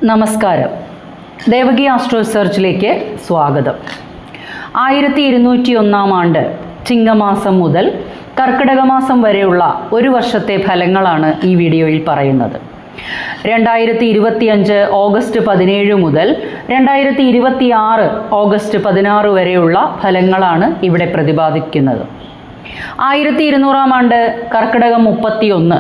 നമസ്കാരം. ദേവകി ആസ്ട്രോ സെർച്ചിലേക്ക് സ്വാഗതം. 1201 ആണ്ട് ചിങ്ങമാസം മുതൽ കർക്കിടക മാസം വരെയുള്ള ഒരു വർഷത്തെ ഫലങ്ങളാണ് ഈ വീഡിയോയിൽ പറയുന്നത്. 2025 ഓഗസ്റ്റ് 17 മുതൽ 2026 ഓഗസ്റ്റ് 16 വരെയുള്ള ഫലങ്ങളാണ് ഇവിടെ പ്രതിപാദിക്കുന്നത്. 1200 ആണ്ട് കർക്കിടകം 31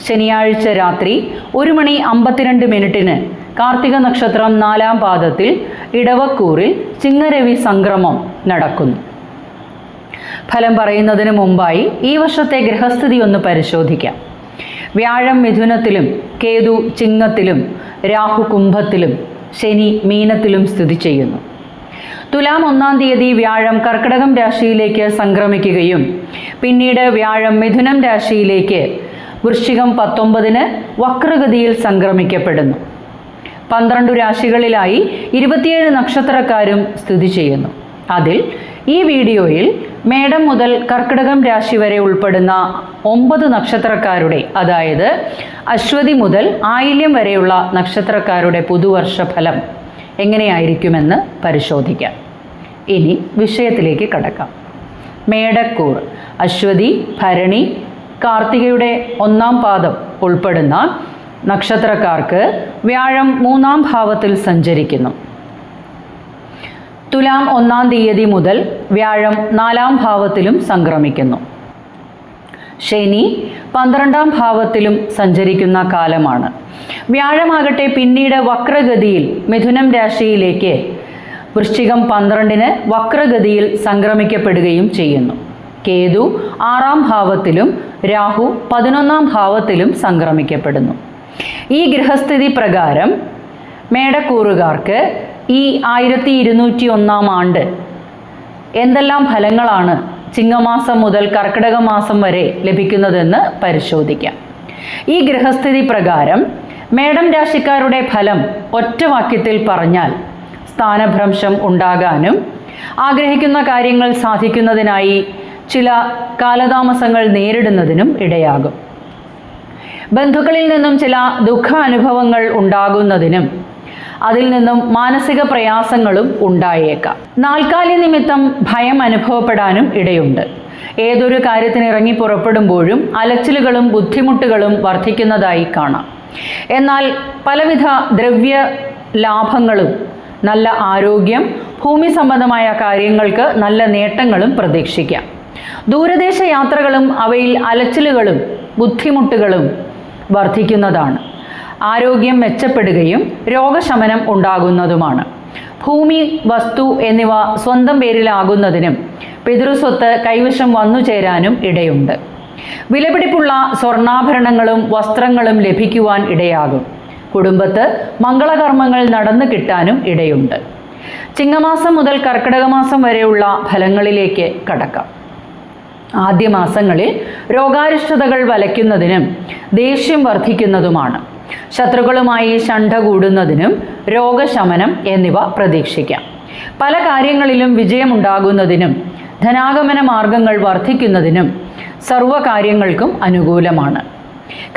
ശനിയാഴ്ച രാത്രി 1:52 കാർത്തിക നക്ഷത്രം 4-ാം പാദത്തിൽ ഇടവക്കൂറിൽ ചിങ്ങരവി സംക്രമം നടക്കുന്നു. ഫലം പറയുന്നതിന് മുമ്പായി ഈ വർഷത്തെ ഗ്രഹസ്ഥിതി ഒന്ന് പരിശോധിക്കാം. വ്യാഴം മിഥുനത്തിലും കേതു ചിങ്ങത്തിലും രാഹു കുംഭത്തിലും ശനി മീനത്തിലും സ്ഥിതി ചെയ്യുന്നു. തുലാം 1-ാം തീയതി വ്യാഴം കർക്കിടകം രാശിയിലേക്ക് സംക്രമിക്കുകയും പിന്നീട് വ്യാഴം മിഥുനം രാശിയിലേക്ക് വൃശ്ചികം 19 വക്രഗതിയിൽ സംക്രമിക്കപ്പെടുന്നു. 12 രാശികളിലായി 27 നക്ഷത്രക്കാരും സ്ഥിതി ചെയ്യുന്നു. അതിൽ ഈ വീഡിയോയിൽ മേടം മുതൽ കർക്കിടകം രാശി വരെ ഉൾപ്പെടുന്ന 9 നക്ഷത്രക്കാരുടെ, അതായത് അശ്വതി മുതൽ ആയില്യം വരെയുള്ള നക്ഷത്രക്കാരുടെ പുതുവർഷ ഫലം എങ്ങനെയായിരിക്കുമെന്ന് പരിശോധിക്കാം. ഇനി വിഷയത്തിലേക്ക് കടക്കാം. മേടക്കൂർ അശ്വതി, ഭരണി, കാർത്തികയുടെ 1-ാം പാദം ഉൾപ്പെടുന്ന നക്ഷത്രക്കാർക്ക് വ്യാഴം 3-ാം ഭാവത്തിൽ സഞ്ചരിക്കുന്നു. തുലാം 1-ാം തീയതി മുതൽ വ്യാഴം 4-ാം ഭാവത്തിലും സംക്രമിക്കുന്നു. ശനി 12-ാം ഭാവത്തിലും സഞ്ചരിക്കുന്ന കാലമാണ്. വ്യാഴമാകട്ടെ പിന്നീട് വക്രഗതിയിൽ മിഥുനം രാശിയിലേക്ക് വൃശ്ചികം 12 വക്രഗതിയിൽ സംക്രമിക്കപ്പെടുകയും ചെയ്യുന്നു. കേതു 6-ാം ഭാവത്തിലും രാഹു 11-ാം ഭാവത്തിലും സംക്രമിക്കപ്പെടുന്നു. ഈ ഗ്രഹസ്ഥിതി പ്രകാരം മേടക്കൂറുകാർക്ക് ഈ 1201 ആണ്ട് എന്തെല്ലാം ഫലങ്ങളാണ് ചിങ്ങമാസം മുതൽ കർക്കിടക മാസം വരെ ലഭിക്കുന്നതെന്ന് പരിശോധിക്കാം. ഈ ഗ്രഹസ്ഥിതി പ്രകാരം മേടം രാശിക്കാരുടെ ഫലം ഒറ്റ വാക്യത്തിൽ പറഞ്ഞാൽ സ്ഥാനഭ്രംശം ഉണ്ടാകാനും ആഗ്രഹിക്കുന്ന കാര്യങ്ങൾ സാധിക്കുന്നതിനായി ചില കാലതാമസങ്ങൾ നേരിടുന്നതിനും ഇടയാകും. ബന്ധുക്കളിൽ നിന്നും ചില ദുഃഖ അനുഭവങ്ങൾ ഉണ്ടാകുന്നതിനും അതിൽ നിന്നും മാനസിക പ്രയാസങ്ങളും ഉണ്ടായേക്കാം. നാൽക്കാലി നിമിത്തം ഭയം അനുഭവപ്പെടാനും ഇടയുണ്ട്. ഏതൊരു കാര്യത്തിന് ഇറങ്ങി പുറപ്പെടുമ്പോഴും അലച്ചിലുകളും ബുദ്ധിമുട്ടുകളും വർദ്ധിക്കുന്നതായി കാണാം. എന്നാൽ പലവിധ ദ്രവ്യ ലാഭങ്ങളും നല്ല ആരോഗ്യം, ഭൂമി സംബന്ധമായ കാര്യങ്ങൾക്ക് നല്ല നേട്ടങ്ങളും പ്രതീക്ഷിക്കാം. ദൂരദേശ യാത്രകളും അവയിൽ അലച്ചിലുകളും ബുദ്ധിമുട്ടുകളും വർദ്ധിക്കുന്നതാണ്. ആരോഗ്യം മെച്ചപ്പെടുകയും രോഗശമനം ഉണ്ടാകുന്നതുമാണ്. ഭൂമി, വസ്തു എന്നിവ സ്വന്തം പേരിലാകുന്നതിനും പിതൃസ്വത്ത് കൈവശം വന്നു ചേരാനും ഇടയുണ്ട്. വിലപിടിപ്പുള്ള സ്വർണ്ണാഭരണങ്ങളും വസ്ത്രങ്ങളും ലഭിക്കുവാൻ ഇടയാകും. കുടുംബത്ത് മംഗളകർമ്മങ്ങൾ നടന്നു കിട്ടാനും ഇടയുണ്ട്. ചിങ്ങമാസം മുതൽ കർക്കിടക മാസം വരെയുള്ള ഫലങ്ങളിലേക്ക് കടക്കാം. ആദ്യ മാസങ്ങളിൽ രോഗാരിഷ്ടതകൾ വലയ്ക്കുന്നതിനും ദേഷ്യം വർദ്ധിക്കുന്നതുമാണ്. ശത്രുക്കളുമായി ശണ്ഠ കൂടുന്നതിനും രോഗശമനം എന്നിവ പ്രതീക്ഷിക്കാം. പല കാര്യങ്ങളിലും വിജയമുണ്ടാകുന്നതിനും ധനാഗമന മാർഗങ്ങൾ വർദ്ധിക്കുന്നതിനും സർവ്വകാര്യങ്ങൾക്കും അനുകൂലമാണ്.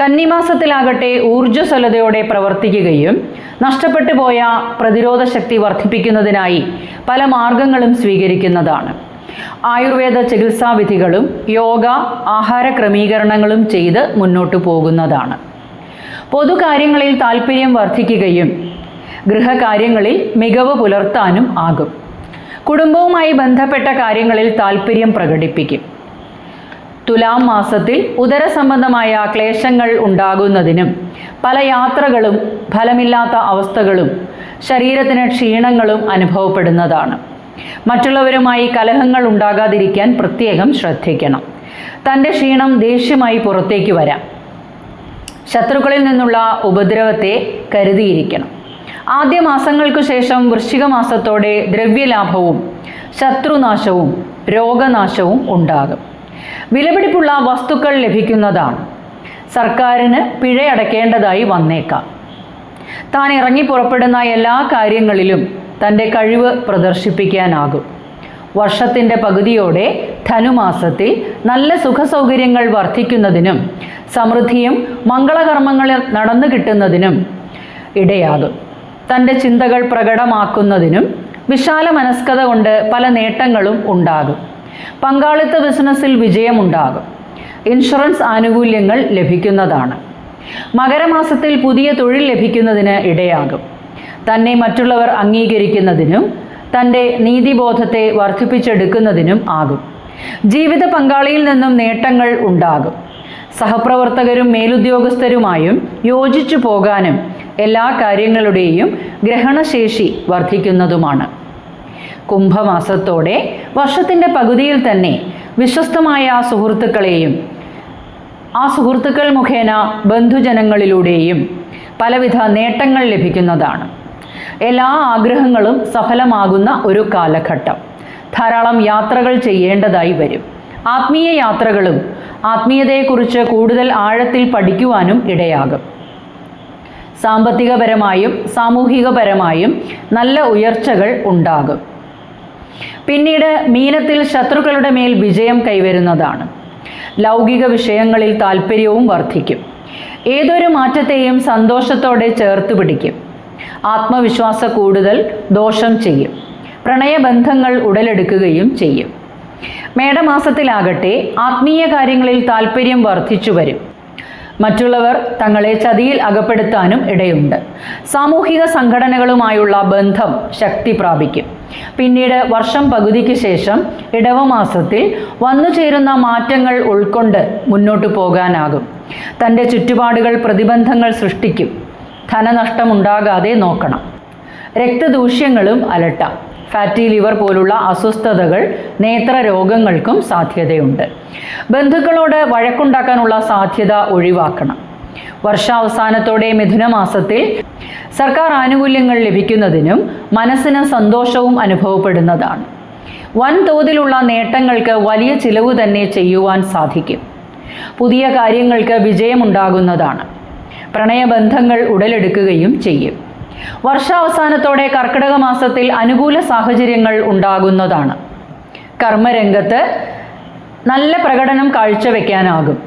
കന്നിമാസത്തിലാകട്ടെ ഊർജ്ജസ്വലതയോടെ പ്രവർത്തിക്കുകയും നഷ്ടപ്പെട്ടു പോയ പ്രതിരോധ ശക്തി വർദ്ധിപ്പിക്കുന്നതിനായി പല മാർഗങ്ങളും സ്വീകരിക്കുന്നതാണ്. ആയുർവേദ ചികിത്സാവിധികളും യോഗ, ആഹാര ക്രമീകരണങ്ങളും ചെയ്ത് മുന്നോട്ടു പോകുന്നതാണ്. പൊതുകാര്യങ്ങളിൽ താല്പര്യം വർദ്ധിക്കുകയും ഗൃഹകാര്യങ്ങളിൽ മികവ് പുലർത്താനും ആകും. കുടുംബവുമായി ബന്ധപ്പെട്ട കാര്യങ്ങളിൽ താല്പര്യം പ്രകടിപ്പിക്കും. തുലാം മാസത്തിൽ ഉദരസംബന്ധമായ ക്ലേശങ്ങൾ ഉണ്ടാകുന്നതിനും പല യാത്രകളും ഫലമില്ലാത്ത അവസ്ഥകളും ശരീരത്തിന് ക്ഷീണങ്ങളും അനുഭവപ്പെടുന്നതാണ്. മറ്റുള്ളവരുമായി കലഹങ്ങൾ ഉണ്ടാകാതിരിക്കാൻ പ്രത്യേകം ശ്രദ്ധിക്കണം. തൻ്റെ ക്ഷീണം ദേഷ്യമായി പുറത്തേക്ക് വരാം. ശത്രുക്കളിൽ നിന്നുള്ള ഉപദ്രവത്തെ കരുതിയിരിക്കണം. ആദ്യ മാസങ്ങൾക്കു ശേഷം വൃശ്ചിക മാസത്തോടെ ദ്രവ്യലാഭവും ശത്രുനാശവും രോഗനാശവും ഉണ്ടാകും. വിലപിടിപ്പുള്ള വസ്തുക്കൾ ലഭിക്കുന്നതാണ്. സർക്കാരിന് പിഴയടയ്ക്കേണ്ടതായി വന്നേക്കാം. താൻ ഇറങ്ങി പുറപ്പെടുന്ന എല്ലാ കാര്യങ്ങളിലും തൻ്റെ കഴിവ് പ്രദർശിപ്പിക്കാനാകും. വർഷത്തിൻ്റെ പകുതിയോടെ ധനുമാസത്തിൽ നല്ല സുഖസൗകര്യങ്ങൾ വർദ്ധിക്കുന്നതിനും സമൃദ്ധിയും മംഗളകർമ്മങ്ങൾ നടന്നു കിട്ടുന്നതിനും ഇടയാകും. തൻ്റെ ചിന്തകൾ പ്രകടമാക്കുന്നതിനും വിശാല മനസ്കത കൊണ്ട് പല നേട്ടങ്ങളും ഉണ്ടാകും. പങ്കാളിത്ത ബിസിനസ്സിൽ വിജയമുണ്ടാകും. ഇൻഷുറൻസ് ആനുകൂല്യങ്ങൾ ലഭിക്കുന്നതാണ്. മകരമാസത്തിൽ പുതിയ തൊഴിൽ ലഭിക്കുന്നതിന് ഇടയാകും. തന്നെ മറ്റുള്ളവർ അംഗീകരിക്കുന്നതിനും തൻ്റെ നീതിബോധത്തെ വർദ്ധിപ്പിച്ചെടുക്കുന്നതിനും ആകും. ജീവിത പങ്കാളിയിൽ നിന്നും നേട്ടങ്ങൾ ഉണ്ടാകും. സഹപ്രവർത്തകരും മേലുദ്യോഗസ്ഥരുമായും യോജിച്ചു പോകാനും എല്ലാ കാര്യങ്ങളുടെയും ഗ്രഹണശേഷി വർദ്ധിക്കുന്നതുമാണ്. കുംഭമാസത്തോടെ വർഷത്തിൻ്റെ പകുതിയിൽ തന്നെ വിശ്വസ്തമായ സുഹൃത്തുക്കളെയും ആ സുഹൃത്തുക്കൾ മുഖേന ബന്ധുജനങ്ങളിലൂടെയും പലവിധ നേട്ടങ്ങൾ ലഭിക്കുന്നതാണ്. എല്ലാ ആഗ്രഹങ്ങളും സഫലമാകുന്ന ഒരു കാലഘട്ടം. ധാരാളം യാത്രകൾ ചെയ്യേണ്ടതായി വരും. ആത്മീയ യാത്രകളും ആത്മീയതയെക്കുറിച്ച് കൂടുതൽ ആഴത്തിൽ പഠിക്കുവാനും ഇടയാകും. സാമ്പത്തികപരമായും സാമൂഹികപരമായും നല്ല ഉയർച്ചകൾ ഉണ്ടാകും. പിന്നീട് മീനത്തിൽ ശത്രുക്കളുടെ മേൽ വിജയം കൈവരുന്നതാണ്. ലൗകിക വിഷയങ്ങളിൽ താല്പര്യവും വർദ്ധിക്കും. ഏതൊരു മാറ്റത്തെയും സന്തോഷത്തോടെ ചേർത്ത് പിടിക്കും. ആത്മവിശ്വാസ കൂടുതൽ ദോഷം ചെയ്യും. പ്രണയബന്ധങ്ങൾ ഉടലെടുക്കുകയും ചെയ്യും. മേടമാസത്തിലാകട്ടെ ആത്മീയ കാര്യങ്ങളിൽ താല്പര്യം വർദ്ധിച്ചു വരും. മറ്റുള്ളവർ തങ്ങളെ ചതിയിൽ അകപ്പെടുത്താനും ഇടയുണ്ട്. സാമൂഹിക സംഘടനകളുമായുള്ള ബന്ധം ശക്തി പ്രാപിക്കും. പിന്നീട് വർഷം പകുതിക്ക് ശേഷം ഇടവമാസത്തിൽ വന്നുചേരുന്ന മാറ്റങ്ങൾ ഉൾക്കൊണ്ട് മുന്നോട്ടു പോകാനാകും. തൻ്റെ ചുറ്റുപാടുകൾ പ്രതിബന്ധങ്ങൾ സൃഷ്ടിക്കും. ധനനഷ്ടമുണ്ടാകാതെ നോക്കണം. രക്തദൂഷ്യങ്ങളും അലട്ടാം. ഫാറ്റി ലിവർ പോലുള്ള അസ്വസ്ഥതകൾ നേത്രരോഗങ്ങൾക്കും സാധ്യതയുണ്ട്. ബന്ധുക്കളോട് വഴക്കുണ്ടാക്കാനുള്ള സാധ്യത ഒഴിവാക്കണം. വർഷാവസാനത്തോടെ മിഥുനമാസത്തിൽ സർക്കാർ ആനുകൂല്യങ്ങൾ ലഭിക്കുന്നതിനും മനസ്സിന് സന്തോഷവും അനുഭവപ്പെടുന്നതാണ്. വൻതോതിലുള്ള നേട്ടങ്ങൾക്ക് വലിയ ചിലവ് തന്നെ ചെയ്യുവാൻ സാധിക്കും. പുതിയ കാര്യങ്ങൾക്ക് വിജയമുണ്ടാകുന്നതാണ്. പ്രണയബന്ധങ്ങൾ ഉടലെടുക്കുകയും ചെയ്യും. വർഷാവസാനത്തോടെ കർക്കിടക മാസത്തിൽ അനുകൂല സാഹചര്യങ്ങൾ ഉണ്ടാകുന്നതാണ്. കർമ്മരംഗത്ത് നല്ല പ്രകടനം കാഴ്ചവെക്കാനാകും.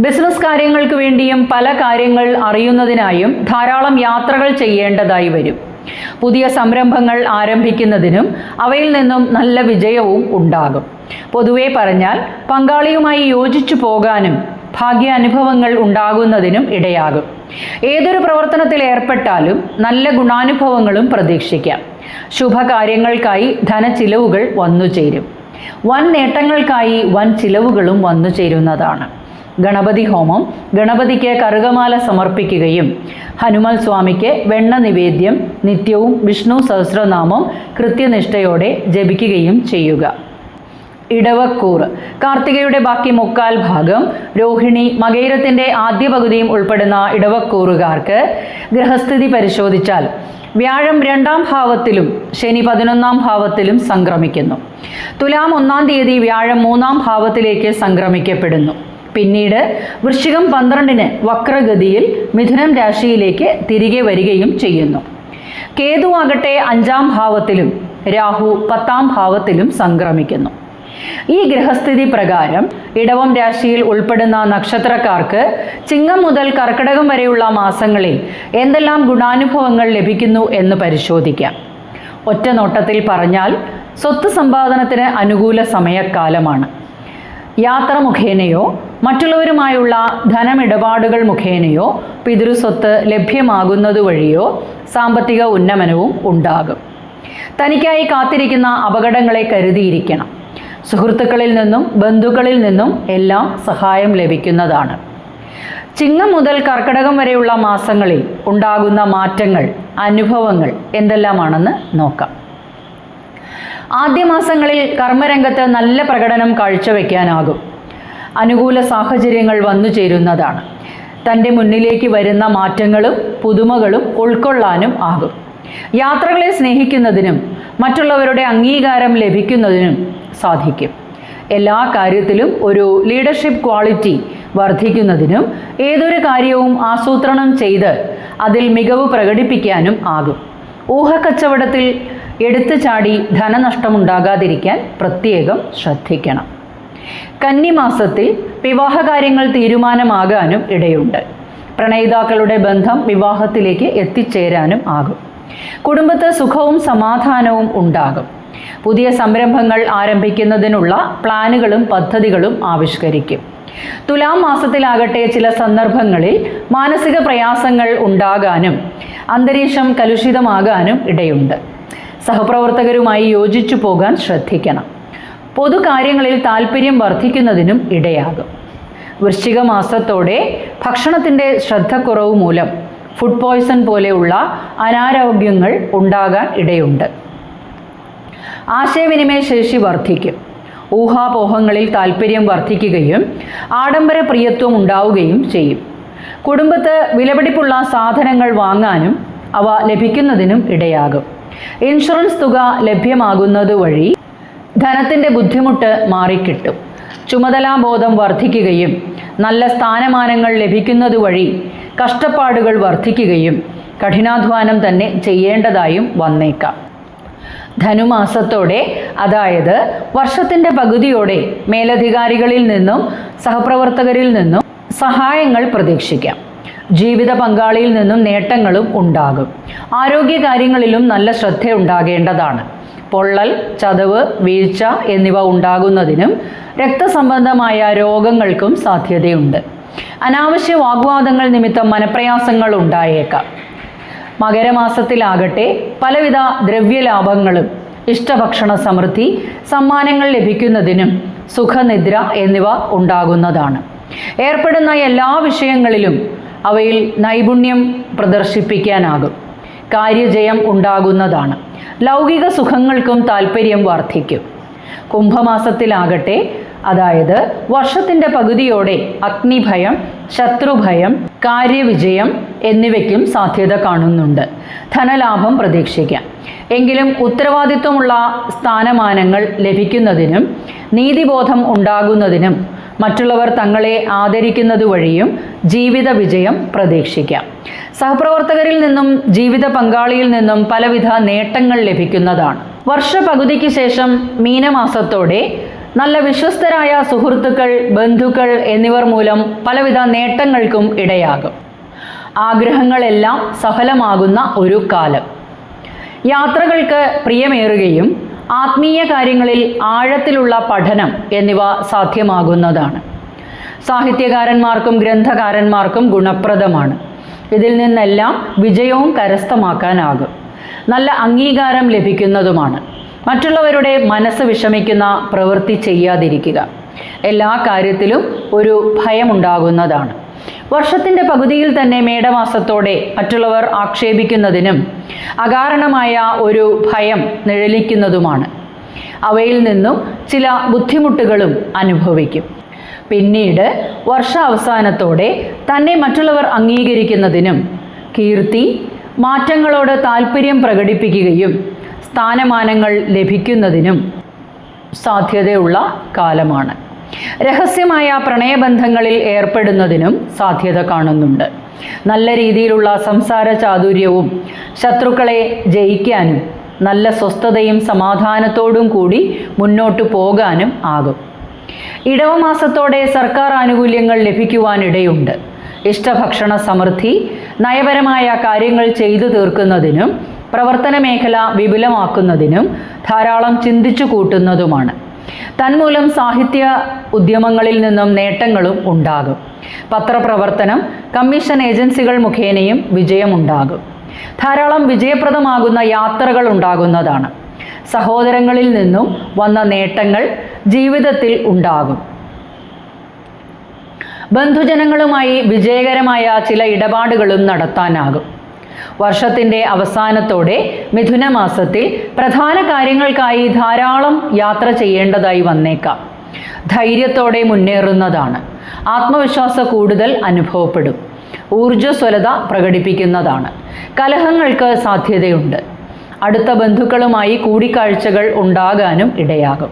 ബിസിനസ് കാര്യങ്ങൾക്ക് വേണ്ടിയും പല കാര്യങ്ങൾ അറിയുന്നതിനായും ധാരാളം യാത്രകൾ ചെയ്യേണ്ടതായി വരും. പുതിയ സംരംഭങ്ങൾ ആരംഭിക്കുന്നതിനും അവയിൽ നിന്നും നല്ല വിജയവും ഉണ്ടാകും. പൊതുവെ പറഞ്ഞാൽ പങ്കാളിയുമായി യോജിച്ചു പോകാനും ഭാഗ്യാനുഭവങ്ങൾ ഉണ്ടാകുന്നതിനും ഇടയാകും. ഏതൊരു പ്രവർത്തനത്തിൽ ഏർപ്പെട്ടാലും നല്ല ഗുണാനുഭവങ്ങളും പ്രതീക്ഷിക്കാം. ശുഭകാര്യങ്ങൾക്കായി ധനച്ചിലവുകൾ വന്നുചേരും. വൻ നേട്ടങ്ങൾക്കായി വൻ ചിലവുകളും വന്നുചേരുന്നതാണ്. ഗണപതി ഹോമം, ഗണപതിക്ക് കറുകമാല സമർപ്പിക്കുകയും ഹനുമാൻ സ്വാമിക്ക് വെണ്ണ നിവേദ്യം നിത്യവും വിഷ്ണു സഹസ്രനാമം കൃത്യനിഷ്ഠയോടെ ജപിക്കുകയും ചെയ്യുക. ഇടവക്കൂറ് കാർത്തികയുടെ ബാക്കി മുക്കാൽ ഭാഗം, രോഹിണി മകയിരത്തിൻ്റെ ആദ്യ പകുതിയും ഉൾപ്പെടുന്ന ഇടവക്കൂറുകാർക്ക് ഗ്രഹസ്ഥിതി പരിശോധിച്ചാൽ വ്യാഴം 2-ാം ഭാവത്തിലും ശനി 11-ാം ഭാവത്തിലും സംക്രമിക്കുന്നു. തുലാം 1-ാം തീയതി വ്യാഴം 3-ാം ഭാവത്തിലേക്ക് സംക്രമിക്കപ്പെടുന്നു. പിന്നീട് വൃശ്ചികം 12-ന് വക്രഗതിയിൽ മിഥുനം രാശിയിലേക്ക് തിരികെ വരികയും ചെയ്യുന്നു. കേതുവാകട്ടെ 5-ാം ഭാവത്തിലും രാഹു 10-ാം ഭാവത്തിലും സംക്രമിക്കുന്നു. ഈ ഗ്രഹസ്ഥിതി പ്രകാരം ഇടവം രാശിയിൽ ഉൾപ്പെടുന്ന നക്ഷത്രക്കാർക്ക് ചിങ്ങം മുതൽ കർക്കിടകം വരെയുള്ള മാസങ്ങളിൽ എന്തെല്ലാം ഗുണാനുഭവങ്ങൾ ലഭിക്കുന്നു എന്ന് പരിശോധിക്കാം. ഒറ്റ നോട്ടത്തിൽ പറഞ്ഞാൽ സ്വത്ത് സമ്പാദനത്തിന് അനുകൂല സമയക്കാലമാണ്. യാത്ര മുഖേനയോ മറ്റുള്ളവരുമായുള്ള ധനമിടപാടുകൾ മുഖേനയോ പിതൃസ്വത്ത് ലഭ്യമാകുന്നത് വഴിയോ സാമ്പത്തിക ഉന്നമനവും ഉണ്ടാകും. തനിക്കായി കാത്തിരിക്കുന്ന അപകടങ്ങളെ കരുതിയിരിക്കണം. സുഹൃത്തുക്കളിൽ നിന്നും ബന്ധുക്കളിൽ നിന്നും എല്ലാം സഹായം ലഭിക്കുന്നതാണ്. ചിങ്ങം മുതൽ കർക്കിടകം വരെയുള്ള മാസങ്ങളിൽ ഉണ്ടാകുന്ന മാറ്റങ്ങൾ, അനുഭവങ്ങൾ എന്തെല്ലാമാണെന്ന് നോക്കാം. ആദ്യ മാസങ്ങളിൽ കർമ്മരംഗത്ത് നല്ല പ്രകടനം കാഴ്ചവെക്കാനാകും. അനുകൂല സാഹചര്യങ്ങൾ വന്നു ചേരുന്നതാണ്. തൻ്റെ മുന്നിലേക്ക് വരുന്ന മാറ്റങ്ങളും പുതുമകളും ഉൾക്കൊള്ളാനും ആകും. യാത്രകളെ സ്നേഹിക്കുന്നതിനും മറ്റുള്ളവരുടെ അംഗീകാരം ലഭിക്കുന്നതിനും സാധിക്കും. എല്ലാ കാര്യത്തിലും ഒരു ലീഡർഷിപ്പ് ക്വാളിറ്റി വർദ്ധിക്കുന്നതിനും ഏതൊരു കാര്യവും ആസൂത്രണം ചെയ്ത് അതിൽ മികവ് പ്രകടിപ്പിക്കാനും ആകും. ഊഹക്കച്ചവടത്തിൽ എടുത്തു ചാടി ധനനഷ്ടമുണ്ടാകാതിരിക്കാൻ പ്രത്യേകം ശ്രദ്ധിക്കണം. കന്നിമാസത്തിൽ വിവാഹകാര്യങ്ങൾ തീരുമാനമാകാനും ഇടയുണ്ട്. പ്രണയിതാക്കളുടെ ബന്ധം വിവാഹത്തിലേക്ക് എത്തിച്ചേരാനും ആകും. കുടുംബത്ത് സുഖവും സമാധാനവും ഉണ്ടാകും. പുതിയ സംരംഭങ്ങൾ ആരംഭിക്കുന്നതിനുള്ള പ്ലാനുകളും പദ്ധതികളും ആവിഷ്കരിക്കും. തുലാം മാസത്തിലാകട്ടെ ചില സന്ദർഭങ്ങളിൽ മാനസിക പ്രയാസങ്ങൾ ഉണ്ടാകാനും അന്തരീക്ഷം കലുഷിതമാകാനും ഇടയുണ്ട്. സഹപ്രവർത്തകരുമായി യോജിച്ചു പോകാൻ ശ്രദ്ധിക്കണം. പൊതുകാര്യങ്ങളിൽ താല്പര്യം വർദ്ധിക്കുന്നതിനും ഇടയാകും. വൃശ്ചിക മാസത്തോടെ ഭക്ഷണത്തിൻ്റെ ശ്രദ്ധക്കുറവ് മൂലം ഫുഡ് പോയ്സൺ പോലെയുള്ള അനാരോഗ്യങ്ങൾ ഉണ്ടാകാൻ ഇടയുണ്ട്. ആശയവിനിമയ ശേഷി വർദ്ധിക്കും. ഊഹാപോഹങ്ങളിൽ താല്പര്യം വർദ്ധിക്കുകയും ആഡംബര പ്രിയത്വം ഉണ്ടാവുകയും ചെയ്യും. കുടുംബത്ത് വിലപിടിപ്പുള്ള സാധനങ്ങൾ വാങ്ങാനും അവ ലഭിക്കുന്നതിനും ഇടയാകും. ഇൻഷുറൻസ് തുക ലഭ്യമാകുന്നത് വഴി ധനത്തിൻ്റെ ബുദ്ധിമുട്ട് മാറിക്കിട്ടും. ചുമതലാബോധം വർദ്ധിക്കുകയും നല്ല സ്ഥാനമാനങ്ങൾ ലഭിക്കുന്നത് വഴി കഷ്ടപ്പാടുകൾ വർദ്ധിക്കുകയും കഠിനാധ്വാനം തന്നെ ചെയ്യേണ്ടതായും വന്നേക്കാം. ധനുമാസത്തോടെ, അതായത് വർഷത്തിൻ്റെ പകുതിയോടെ മേലധികാരികളിൽ നിന്നും സഹപ്രവർത്തകരിൽ നിന്നും സഹായങ്ങൾ പ്രതീക്ഷിക്കാം. ജീവിത പങ്കാളിയിൽ നിന്നും നേട്ടങ്ങളും ഉണ്ടാകും. ആരോഗ്യകാര്യങ്ങളിലും നല്ല ശ്രദ്ധയുണ്ടാകേണ്ടതാണ്. പൊള്ളൽ, ചതവ്, വീഴ്ച എന്നിവ ഉണ്ടാകുന്നതിനും രക്തസംബന്ധമായ രോഗങ്ങൾക്കും സാധ്യതയുണ്ട്. അനാവശ്യ വാഗ്വാദങ്ങൾ നിമിത്തം മനപ്രയാസങ്ങൾ ഉണ്ടായേക്കാം. മകരമാസത്തിലാകട്ടെ പലവിധ ദ്രവ്യലാഭങ്ങളും ഇഷ്ടഭക്ഷണ സമൃദ്ധി, സമ്മാനങ്ങൾ ലഭിക്കുന്നതിനും സുഖനിദ്ര എന്നിവ ഉണ്ടാകുന്നതാണ്. ഏർപ്പെടുന്ന എല്ലാ വിഷയങ്ങളിലും അവയിൽ നൈപുണ്യം പ്രദർശിപ്പിക്കാനാകും. കാര്യജയം ഉണ്ടാകുന്നതാണ്. ലൗകിക സുഖങ്ങൾക്കും താല്പര്യം വർദ്ധിക്കും. കുംഭമാസത്തിലാകട്ടെ, അതായത് വർഷത്തിൻ്റെ പകുതിയോടെ അഗ്നിഭയം, ശത്രുഭയം, കാര്യവിജയം എന്നിവയ്ക്കും സാധ്യത കാണുന്നുണ്ട്. ധനലാഭം പ്രതീക്ഷിക്കാം. എങ്കിലും ഉത്തരവാദിത്വമുള്ള സ്ഥാനമാനങ്ങൾ ലഭിക്കുന്നതിനും നീതിബോധം ഉണ്ടാകുന്നതിനും മറ്റുള്ളവർ തങ്ങളെ ആദരിക്കുന്നത് വഴിയും ജീവിത വിജയം പ്രതീക്ഷിക്കാം. സഹപ്രവർത്തകരിൽ നിന്നും ജീവിത പങ്കാളിയിൽ നിന്നും പലവിധ നേട്ടങ്ങൾ ലഭിക്കുന്നതാണ്. വർഷപകുതിക്ക് ശേഷം മീനമാസത്തോടെ നല്ല വിശ്വസ്തരായ സുഹൃത്തുക്കൾ, ബന്ധുക്കൾ എന്നിവർ മൂലം പലവിധ നേട്ടങ്ങൾക്കും ഇടയാകും. ആഗ്രഹങ്ങളെല്ലാം സഫലമാകുന്ന ഒരു കാലം. യാത്രകൾക്ക് പ്രിയമേറുകയും ആത്മീയ കാര്യങ്ങളിൽ ആഴത്തിലുള്ള പഠനം എന്നിവ സാധ്യമാകുന്നതാണ്. സാഹിത്യകാരന്മാർക്കും ഗ്രന്ഥകാരന്മാർക്കും ഗുണപ്രദമാണ്. ഇതിൽ നിന്നെല്ലാം വിജയവും കരസ്ഥമാക്കാനാകും. നല്ല അംഗീകാരം ലഭിക്കുന്നതുമാണ്. മറ്റുള്ളവരുടെ മനസ്സ് വിഷമിക്കുന്ന പ്രവൃത്തി ചെയ്യാതിരിക്കുക. എല്ലാ കാര്യത്തിലും ഒരു ഭയമുണ്ടാകുന്നതാണ്. വർഷത്തിൻ്റെ പകുതിയിൽ തന്നെ മേടമാസത്തോടെ മറ്റുള്ളവർ ആക്ഷേപിക്കുന്നതിനും അകാരണമായ ഒരു ഭയം നിഴലിക്കുന്നതുമാണ്. അവയിൽ നിന്നും ചില ബുദ്ധിമുട്ടുകളും അനുഭവിക്കും. പിന്നീട് വർഷാവസാനത്തോടെ തന്നെ മറ്റുള്ളവർ അംഗീകരിക്കുന്നതിനും കീർത്തി, മാറ്റങ്ങളോട് താല്പര്യം പ്രകടിപ്പിക്കുകയും സ്ഥാനമാനങ്ങൾ ലഭിക്കുന്നതിനും സാധ്യതയുള്ള കാലമാണ്. രഹസ്യമായ പ്രണയബന്ധങ്ങളിൽ ഏർപ്പെടുന്നതിനും സാധ്യത കാണുന്നുണ്ട്. നല്ല രീതിയിലുള്ള സംസാര ചാതുര്യവും ശത്രുക്കളെ ജയിക്കാനും നല്ല സ്വസ്ഥതയും സമാധാനത്തോടും കൂടി മുന്നോട്ടു പോകാനും ആകും. ഇടവമാസത്തോടെ സർക്കാർ ആനുകൂല്യങ്ങൾ ലഭിക്കുവാനിടയുണ്ട്. ഇഷ്ടഭക്ഷണ സമൃദ്ധി, നയപരമായ കാര്യങ്ങൾ ചെയ്തു തീർക്കുന്നതിനും പ്രവർത്തന മേഖല വിപുലമാക്കുന്നതിനും ധാരാളം ചിന്തിച്ചു കൂട്ടുന്നതുമാണ്. തന്മൂലം സാഹിത്യ ഉദ്യമങ്ങളിൽ നിന്നും നേട്ടങ്ങളും ഉണ്ടാകും. പത്രപ്രവർത്തനം, കമ്മീഷൻ ഏജൻസികൾ മുഖേനയും വിജയമുണ്ടാകും. ധാരാളം വിജയപ്രദമാകുന്ന യാത്രകൾ ഉണ്ടാകുന്നതാണ്. സഹോദരങ്ങളിൽ നിന്നും വന്ന നേട്ടങ്ങൾ ജീവിതത്തിൽ ഉണ്ടാകും. ബന്ധുജനങ്ങളുമായി വിജയകരമായ ചില ഇടപാടുകളും നടത്താനാകും. വർഷത്തിൻ്റെ അവസാനത്തോടെ മിഥുനമാസത്തിൽ പ്രധാന കാര്യങ്ങൾക്കായി ധാരാളം യാത്ര ചെയ്യേണ്ടതായി വന്നേക്കാം. ധൈര്യത്തോടെ മുന്നേറുന്നതാണ്. ആത്മവിശ്വാസ കൂടുതൽ അനുഭവപ്പെടും. ഊർജ്ജസ്വലത പ്രകടിപ്പിക്കുന്നതാണ്. കലഹങ്ങൾക്ക് സാധ്യതയുണ്ട്. അടുത്ത ബന്ധുക്കളുമായി കൂടിക്കാഴ്ചകൾ ഉണ്ടാകാനും ഇടയാകും.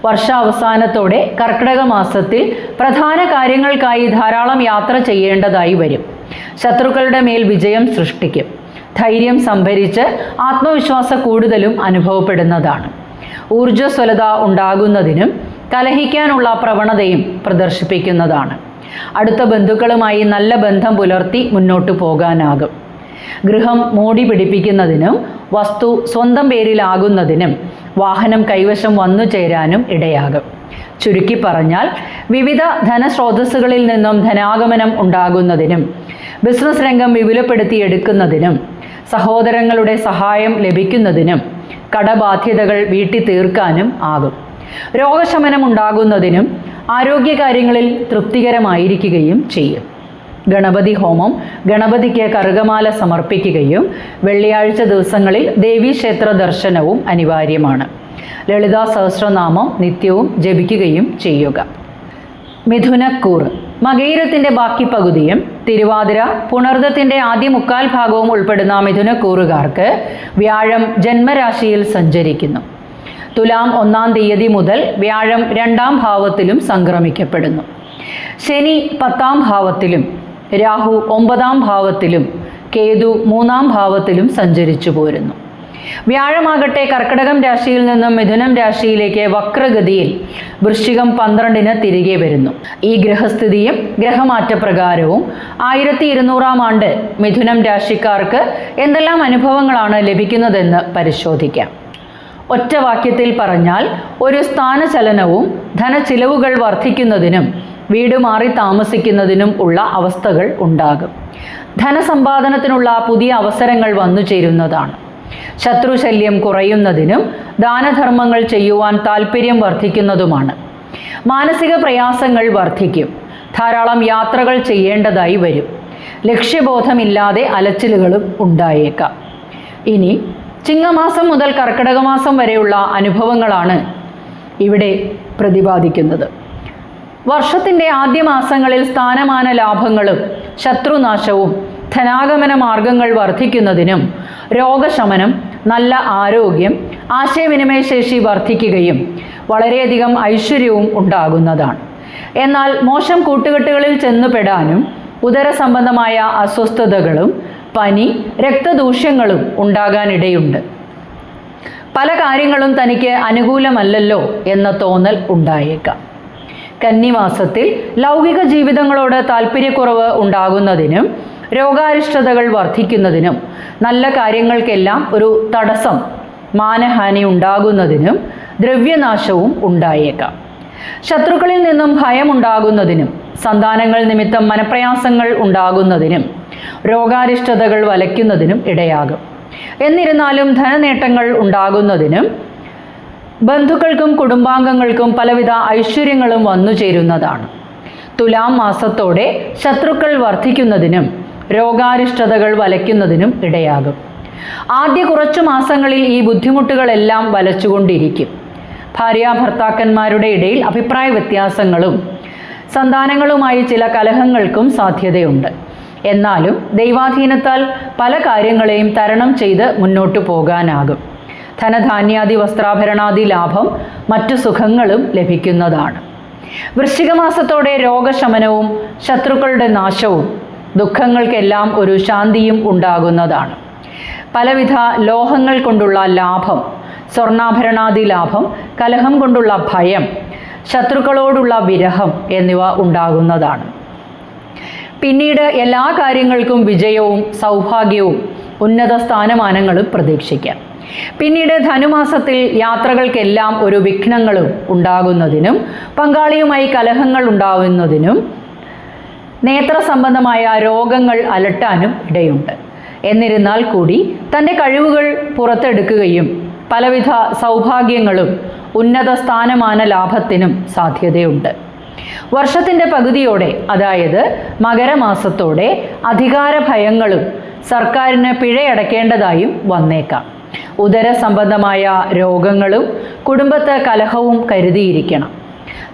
വർഷാവസാനത്തോടെ കർക്കിടക മാസത്തിൽ പ്രധാന കാര്യങ്ങൾക്കായി ധാരാളം യാത്ര ചെയ്യേണ്ടതായി വരും. ശത്രുക്കളുടെ മേൽ വിജയം സൃഷ്ടിക്കും. ധൈര്യം സംഭരിച്ച് ആത്മവിശ്വാസ കൂടുതലും അനുഭവപ്പെടുന്നതാണ്. ഊർജ്ജസ്വലത ഉണ്ടാകുന്നതിനും കലഹിക്കാനുള്ള പ്രവണതയും പ്രദർശിപ്പിക്കുന്നതാണ്. അടുത്ത ബന്ധുക്കളുമായി നല്ല ബന്ധം പുലർത്തി മുന്നോട്ടു പോകാനാകും. ഗൃഹം മോടി പിടിപ്പിക്കുന്നതിനും വസ്തു സ്വന്തം പേരിലാകുന്നതിനും വാഹനം കൈവശം വന്നു ചേരാനും ഇടയാകും. ചുരുക്കി പറഞ്ഞാൽ വിവിധ ധനസ്രോതസ്സുകളിൽ നിന്നും ധനാഗമനം ഉണ്ടാകുന്നതിനും ബിസിനസ് രംഗം വിപുലപ്പെടുത്തിയെടുക്കുന്നതിനും സഹോദരങ്ങളുടെ സഹായം ലഭിക്കുന്നതിനും കടബാധ്യതകൾ വീട്ടി തീർക്കാനും ആകും. രോഗശമനം ഉണ്ടാകുന്നതിനും ആരോഗ്യകാര്യങ്ങളിൽ തൃപ്തികരമായിരിക്കുകയും ചെയ്യും. ഗണപതി ഹോമം, ഗണപതിക്ക് കറുകമാല സമർപ്പിക്കുകയും വെള്ളിയാഴ്ച ദിവസങ്ങളിൽ ദേവീക്ഷേത്ര ദർശനവും അനിവാര്യമാണ്. ലളിതാ സഹസ്രനാമം നിത്യവും ജപിക്കുകയും ചെയ്യുക. മിഥുനക്കൂറ്. മകയിരത്തിൻ്റെ ബാക്കി പകുതിയും തിരുവാതിര പുണർദത്തിൻ്റെ ആദ്യ മുക്കാൽ ഭാഗവും ഉൾപ്പെടുന്ന മിഥുനക്കൂറുകാർക്ക് വ്യാഴം ജന്മരാശിയിൽ സഞ്ചരിക്കുന്നു. തുലാം 1-ാം തീയതി മുതൽ വ്യാഴം 2-ാം ഭാവത്തിലും സംക്രമിക്കപ്പെടുന്നു. ശനി 10-ാം ഭാവത്തിലും രാഹു 9-ാം ഭാവത്തിലും കേതു 3-ാം ഭാവത്തിലും സഞ്ചരിച്ചു പോരുന്നു. വ്യാഴമാകട്ടെ കർക്കിടകം രാശിയിൽ നിന്നും മിഥുനം രാശിയിലേക്ക് വക്രഗതിയിൽ വൃശ്ചികം 12-ന് തിരികെ വരുന്നു. ഈ ഗ്രഹസ്ഥിതിയും ഗ്രഹമാറ്റപ്രകാരവും 1200-ാം ആണ്ട് മിഥുനം രാശിക്കാർക്ക് എന്തെല്ലാം അനുഭവങ്ങളാണ് ലഭിക്കുന്നതെന്ന് പരിശോധിക്കാം. ഒറ്റ വാക്യത്തിൽ പറഞ്ഞാൽ ഒരു സ്ഥാനചലനവും ധനച്ചിലവുകൾ വർദ്ധിക്കുന്നതിനും വീട് മാറി താമസിക്കുന്നതിനും ഉള്ള അവസ്ഥകൾ ഉണ്ടാകും. ധനസമ്പാദനത്തിനുള്ള പുതിയ അവസരങ്ങൾ വന്നു ചേരുന്നതാണ്. ശത്രുശല്യം കുറയുന്നതിനും ദാനധർമ്മങ്ങൾ ചെയ്യുവാൻ താല്പര്യം വർദ്ധിക്കുന്നതുമാണ്. മാനസിക പ്രയാസങ്ങൾ വർദ്ധിക്കും. ധാരാളം യാത്രകൾ ചെയ്യേണ്ടതായി വരും. ലക്ഷ്യബോധമില്ലാതെ അലച്ചിലുകളും ഉണ്ടായേക്കാം. ഇനി ചിങ്ങമാസം മുതൽ കർക്കിടക മാസം വരെയുള്ള അനുഭവങ്ങളാണ് ഇവിടെ പ്രതിപാദിക്കുന്നത്. വർഷത്തിൻ്റെ ആദ്യ മാസങ്ങളിൽ സ്ഥാനമാന ലാഭങ്ങളും ശത്രുനാശവും ധനാഗമന മാർഗങ്ങൾ വർദ്ധിക്കുന്നതിനും രോഗശമനം, നല്ല ആരോഗ്യം, ആശയവിനിമയ ശേഷി വർദ്ധിക്കുകയും വളരെയധികം ഐശ്വര്യവും ഉണ്ടാകുന്നതാണ്. എന്നാൽ മോശം കൂട്ടുകെട്ടുകളിൽ ചെന്നുപെടാനും ഉദര സംബന്ധമായ അസ്വസ്ഥതകളും പനി, രക്തദൂഷ്യങ്ങളും ഉണ്ടാകാനിടയുണ്ട്. പല കാര്യങ്ങളും തനിക്ക് അനുകൂലമല്ലല്ലോ എന്ന തോന്നൽ ഉണ്ടായേക്കാം. കന്നിമാസത്തിൽ ലൗകിക ജീവിതങ്ങളോട് താല്പര്യക്കുറവ് ഉണ്ടാകുന്നതിനും രോഗാരിഷ്ടതകൾ വർദ്ധിക്കുന്നതിനും നല്ല കാര്യങ്ങൾക്കെല്ലാം ഒരു തടസ്സം, മാനഹാനി ഉണ്ടാകുന്നതിനും ദ്രവ്യനാശവും ഉണ്ടായേക്കാം. ശത്രുക്കളിൽ നിന്നും ഭയം ഉണ്ടാകുന്നതിനും സന്താനങ്ങൾ നിമിത്തം മനപ്രയാസങ്ങൾ ഉണ്ടാകുന്നതിനും രോഗാരിഷ്ടതകൾ വലയ്ക്കുന്നതിനും ഇടയാകും. എന്നിരുന്നാലും ധനനേട്ടങ്ങൾ ഉണ്ടാകുന്നതിനും ബന്ധുക്കൾക്കും കുടുംബാംഗങ്ങൾക്കും പലവിധ ഐശ്വര്യങ്ങളും വന്നു ചേരുന്നതാണ്. തുലാം മാസത്തോടെ ശത്രുക്കൾ വർദ്ധിക്കുന്നതിനും രോഗാരിഷ്ടതകൾ വലയ്ക്കുന്നതിനും ഇടയാകും. ആദ്യ കുറച്ചു മാസങ്ങളിൽ ഈ ബുദ്ധിമുട്ടുകളെല്ലാം വലച്ചുകൊണ്ടിരിക്കും. ഭാര്യാഭർത്താക്കന്മാരുടെ ഇടയിൽ അഭിപ്രായ വ്യത്യാസങ്ങളും സന്താനങ്ങളുമായി ചില കലഹങ്ങൾക്കും സാധ്യതയുണ്ട്. എന്നാലും ദൈവാധീനത്താൽ പല കാര്യങ്ങളെയും തരണം ചെയ്ത് മുന്നോട്ടു പോകാനാകും. ധനധാന്യാദി വസ്ത്രാഭരണാദി ലാഭം, മറ്റു സുഖങ്ങളും ലഭിക്കുന്നതാണ്. വൃശ്ചിക മാസത്തോടെ രോഗശമനവും ശത്രുക്കളുടെ നാശവും ദുഃഖങ്ങൾക്കെല്ലാം ഒരു ശാന്തിയും ഉണ്ടാകുന്നതാണ്. പലവിധ ലോഹങ്ങൾ കൊണ്ടുള്ള ലാഭം, സ്വർണ്ണാഭരണാദി ലാഭം, കലഹം കൊണ്ടുള്ള ഭയം, ശത്രുക്കളോടുള്ള വിരഹം എന്നിവ ഉണ്ടാകുന്നതാണ്. പിന്നീട് എല്ലാ കാര്യങ്ങൾക്കും വിജയവും സൗഭാഗ്യവും ഉന്നത സ്ഥാനമാനങ്ങളും പ്രതീക്ഷിക്കാം. പിന്നീട് ധനുമാസത്തിൽ യാത്രകൾക്കെല്ലാം ഒരു വിഘ്നങ്ങളും ഉണ്ടാകുന്നതിനും പങ്കാളിയുമായി കലഹങ്ങൾ ഉണ്ടാകുന്നതിനും നേത്ര സംബന്ധമായ രോഗങ്ങൾ അലട്ടാനും ഇടയുണ്ട്. എന്നിരുന്നാൽ കൂടി തൻ്റെ കഴിവുകൾ പുറത്തെടുക്കുകയും പലവിധ സൗഭാഗ്യങ്ങളും ഉന്നത സ്ഥാനമാന ലാഭത്തിനും സാധ്യതയുണ്ട്. വർഷത്തിൻ്റെ പകുതിയോടെ, അതായത് മകരമാസത്തോടെ അധികാര ഭയങ്ങളും സർക്കാരിന് പിഴയടക്കേണ്ടതായും വന്നേക്കാം. ഉദര സംബന്ധമായ രോഗങ്ങളും കുടുംബത്ത് കലഹവും കരുതിയിരിക്കണം.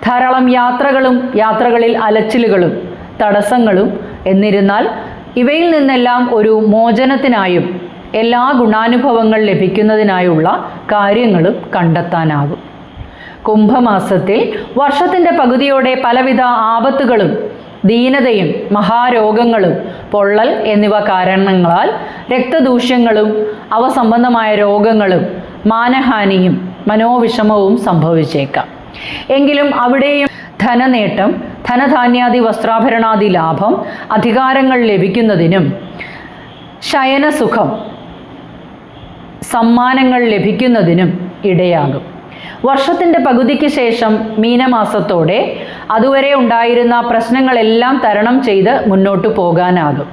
ധാരാളം യാത്രകളും യാത്രകളിൽ അലച്ചിലുകളും തടസ്സങ്ങളും. എന്നിരുന്നാൽ ഇവയിൽ നിന്നെല്ലാം ഒരു മോചനത്തിനായും എല്ലാ ഗുണാനുഭവങ്ങൾ ലഭിക്കുന്നതിനായുള്ള കാര്യങ്ങളും കണ്ടെത്താനാകും. കുംഭമാസത്തിൽ വർഷത്തിൻ്റെ പകുതിയോടെ പലവിധ ആപത്തുകളും ദീനതയും മഹാരോഗങ്ങളും പൊള്ളൽ എന്നിവ കാരണങ്ങളാൽ രക്തദൂഷ്യങ്ങളും അവ സംബന്ധമായ രോഗങ്ങളും മാനഹാനിയും മനോവിഷമവും സംഭവിച്ചേക്കാം. എങ്കിലും അവിടെയും ധനനേട്ടം, ധനധാന്യാദി വസ്ത്രാഭരണാദി ലാഭം, അധികാരങ്ങൾ ലഭിക്കുന്നതിനും ശയനസുഖം, സമ്മാനങ്ങൾ ലഭിക്കുന്നതിനും ഇടയാകും. വർഷത്തിൻ്റെ പകുതിക്ക് ശേഷം മീനമാസത്തോടെ അതുവരെ ഉണ്ടായിരുന്ന പ്രശ്നങ്ങളെല്ലാം തരണം ചെയ്ത് മുന്നോട്ട് പോകാനാകും.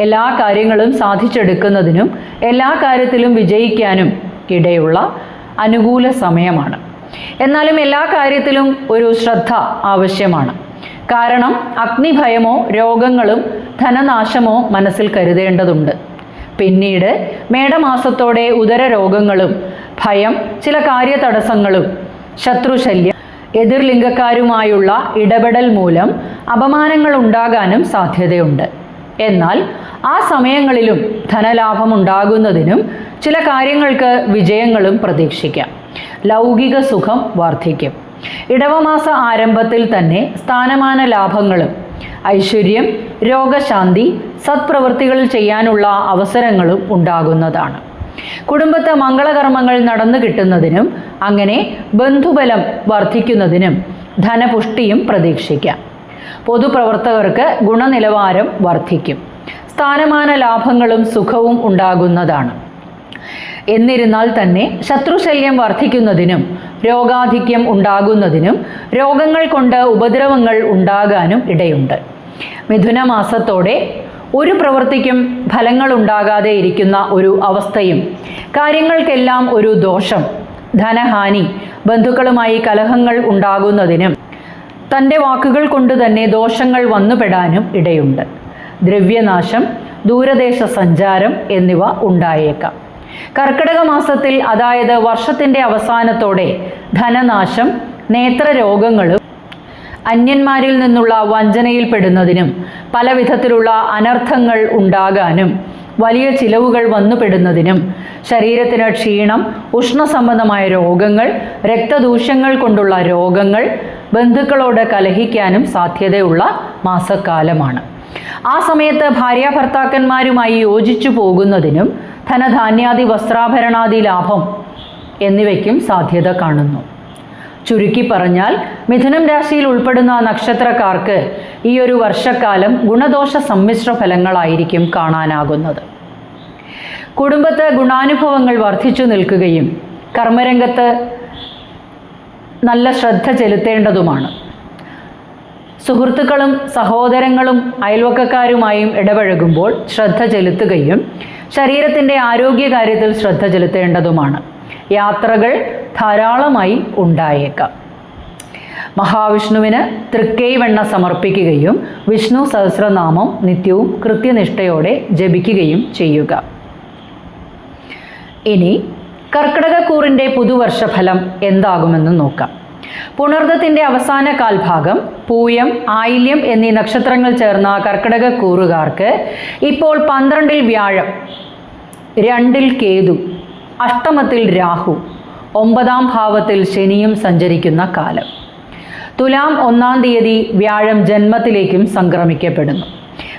എല്ലാ കാര്യങ്ങളും സാധിച്ചെടുക്കുന്നതിനും എല്ലാ കാര്യത്തിലും വിജയിക്കാനും ഇടയുള്ള അനുകൂല സമയമാണ്. എന്നാലും എല്ലാ കാര്യത്തിലും ഒരു ശ്രദ്ധ ആവശ്യമാണ്. കാരണം അഗ്നിഭയമോ രോഗങ്ങളും ധനനാശമോ മനസ്സിൽ കരുതേണ്ടതുണ്ട്. പിന്നീട് മേടമാസത്തോടെ ഉദരരോഗങ്ങളും ഭയം, ചില കാര്യതടസ്സങ്ങളും, ശത്രുശല്യം, എതിർലിംഗക്കാരുമായുള്ള ഇടപെടൽ മൂലം അപമാനങ്ങൾ ഉണ്ടാകാനും സാധ്യതയുണ്ട്. എന്നാൽ ആ സമയങ്ങളിലും ധനലാഭം ഉണ്ടാകുന്നതിനും ചില കാര്യങ്ങൾക്ക് വിജയങ്ങളും പ്രതീക്ഷിക്കാം. ലൗകിക സുഖം വർദ്ധിക്കും. ഇടവമാസ ആരംഭത്തിൽ തന്നെ സ്ഥാനമാന ലാഭങ്ങളും ഐശ്വര്യം, രോഗശാന്തി, സത്പ്രവൃത്തികൾ ചെയ്യാനുള്ള അവസരങ്ങളും ഉണ്ടാകുന്നതാണ്. കുടുംബത്ത് മംഗളകർമ്മങ്ങൾ നടന്നു കിട്ടുന്നതിനും അങ്ങനെ ബന്ധുബലം വർദ്ധിക്കുന്നതിനും ധനപുഷ്ടിയും പ്രതീക്ഷിക്കാം. പൊതുപ്രവർത്തകർക്ക് ഗുണനിലവാരം വർദ്ധിക്കും. സ്ഥാനമാന ലാഭങ്ങളും സുഖവും ഉണ്ടാകുന്നതാണ്. എന്നിരുന്നാൽ തന്നെ ശത്രുശല്യം വർദ്ധിക്കുന്നതിനും രോഗാധിക്യം ഉണ്ടാകുന്നതിനും രോഗങ്ങൾ കൊണ്ട് ഉപദ്രവങ്ങൾ ഉണ്ടാകാനും ഇടയുണ്ട്. മിഥുനമാസത്തോടെ ഒരു പ്രവൃത്തിക്കും ഫലങ്ങൾ ഉണ്ടാകാതെ ഇരിക്കുന്ന ഒരു അവസ്ഥയും, കാര്യങ്ങൾക്കെല്ലാം ഒരു ദോഷം, ധനഹാനി, ബന്ധുക്കളുമായി കലഹങ്ങൾ ഉണ്ടാകുന്നതിനും തൻ്റെ വാക്കുകൾ കൊണ്ട് തന്നെ ദോഷങ്ങൾ വന്നുപെടാനും ഇടയുണ്ട്. ദ്രവ്യനാശം, ദൂരദേശ സഞ്ചാരം എന്നിവ ഉണ്ടായേക്കാം. കർക്കിടക മാസത്തിൽ, അതായത് വർഷത്തിൻ്റെ അവസാനത്തോടെ ധനനാശം, നേത്രരോഗങ്ങളും അന്യന്മാരിൽ നിന്നുള്ള വഞ്ചനയിൽപ്പെടുന്നതിനും പല വിധത്തിലുള്ള അനർത്ഥങ്ങൾ ഉണ്ടാകാനും വലിയ ചിലവുകൾ വന്നുപെടുന്നതിനും ശരീരത്തിന് ക്ഷീണം, ഉഷ്ണസംബന്ധമായ രോഗങ്ങൾ, രക്തദൂഷ്യങ്ങൾ കൊണ്ടുള്ള രോഗങ്ങൾ, ബന്ധുക്കളോട് കലഹിക്കാനും സാധ്യതയുള്ള മാസക്കാലമാണ്. ആ സമയത്ത് ഭാര്യാഭർത്താക്കന്മാരുമായി യോജിച്ചു പോകുന്നതിനും ധനധാന്യാദി വസ്ത്രാഭരണാദി ലാഭം എന്നിവയ്ക്കും സാധ്യത കാണുന്നു. ചുരുക്കി പറഞ്ഞാൽ മിഥുനം രാശിയിൽ ഉൾപ്പെടുന്ന നക്ഷത്രക്കാർക്ക് ഈ ഒരു വർഷക്കാലം ഗുണദോഷ സമ്മിശ്ര ഫലങ്ങളായിരിക്കും കാണാനാകുന്നത്. കുടുംബത്ത് ഗുണാനുഭവങ്ങൾ വർദ്ധിച്ചു നിൽക്കുകയും കർമ്മരംഗത്ത് നല്ല ശ്രദ്ധ ചെലുത്തേണ്ടതുമാണ്. സുഹൃത്തുക്കളും സഹോദരങ്ങളും അയൽവക്കക്കാരുമായും ഇടപഴകുമ്പോൾ ശ്രദ്ധ ചെലുത്തുകയും ശരീരത്തിൻ്റെ ആരോഗ്യകാര്യത്തിൽ ശ്രദ്ധ ചെലുത്തേണ്ടതുമാണ്. യാത്രകൾ ധാരാളമായി ഉണ്ടായേക്കാം. മഹാവിഷ്ണുവിന് തൃക്കൈവെണ്ണ സമർപ്പിക്കുകയും വിഷ്ണു സഹസ്രനാമം നിത്യവും കൃത്യനിഷ്ഠയോടെ ജപിക്കുകയും ചെയ്യുക. ഇനി കർക്കിടകക്കൂറിൻ്റെ പുതുവർഷഫലം എന്താകുമെന്ന് നോക്കാം. പുണർദത്തിൻ്റെ അവസാന കാൽഭാഗം, പൂയം, ആയില്യം എന്നീ നക്ഷത്രങ്ങൾ ചേർന്ന കർക്കിടകക്കൂറുകാർക്ക് ഇപ്പോൾ 12-ൽ വ്യാഴം, 2-ൽ കേതു, അഷ്ടമത്തിൽ രാഹു, 9-ാം ഭാവത്തിൽ ശനിയും സഞ്ചരിക്കുന്ന കാലം. തുലാം 1-ാം തീയതി വ്യാഴം ജന്മത്തിലേക്കും സംക്രമിക്കപ്പെടുന്നു.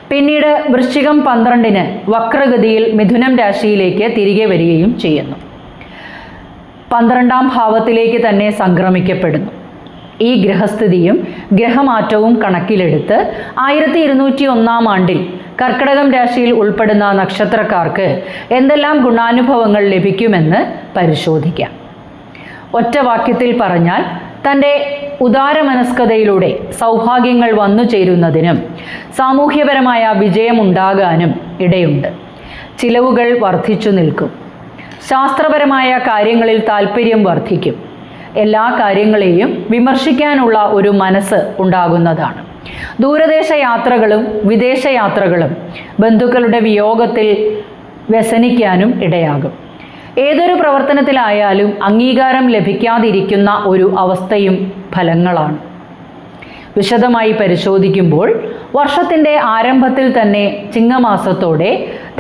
പിന്നീട് വൃശ്ചികം 12-ന് വക്രഗതിയിൽ മിഥുനം രാശിയിലേക്ക് തിരികെ വരികയും ചെയ്യുന്നു. 12-ാം ഭാവത്തിലേക്ക് തന്നെ സംക്രമിക്കപ്പെടുന്നു. ഈ ഗ്രഹസ്ഥിതിയും ഗ്രഹമാറ്റവും കണക്കിലെടുത്ത് 1201-ാം ആണ്ടിൽ കർക്കിടകം രാശിയിൽ ഉൾപ്പെടുന്ന നക്ഷത്രക്കാർക്ക് എന്തെല്ലാം ഗുണാനുഭവങ്ങൾ ലഭിക്കുമെന്ന് പരിശോധിക്കാം. ഒറ്റ വാക്യത്തിൽ പറഞ്ഞാൽ, തൻ്റെ ഉദാരമനസ്കതയിലൂടെ സൗഭാഗ്യങ്ങൾ വന്നു ചേരുന്നതിനും സാമൂഹ്യപരമായ വിജയമുണ്ടാകാനും ഇടയുണ്ട്. ചിലവുകൾ വർദ്ധിച്ചു നിൽക്കും. ശാസ്ത്രപരമായ കാര്യങ്ങളിൽ താല്പര്യം വർദ്ധിക്കും. എല്ലാ കാര്യങ്ങളെയും വിമർശിക്കാനുള്ള ഒരു മനസ്സ് ഉണ്ടാകുന്നതാണ്. ദൂരദേശ യാത്രകളും വിദേശയാത്രകളും ബന്ധുക്കളുടെ വിയോഗത്തിൽ വ്യസനിക്കാനും ഇടയാകും. ഏതൊരു പ്രവർത്തനത്തിലായാലും അംഗീകാരം ലഭിക്കാതിരിക്കുന്ന ഒരു അവസ്ഥയും ഫലങ്ങളാണ്. വിശദമായി പരിശോധിക്കുമ്പോൾ വർഷത്തിൻ്റെ ആരംഭത്തിൽ തന്നെ ചിങ്ങമാസത്തോടെ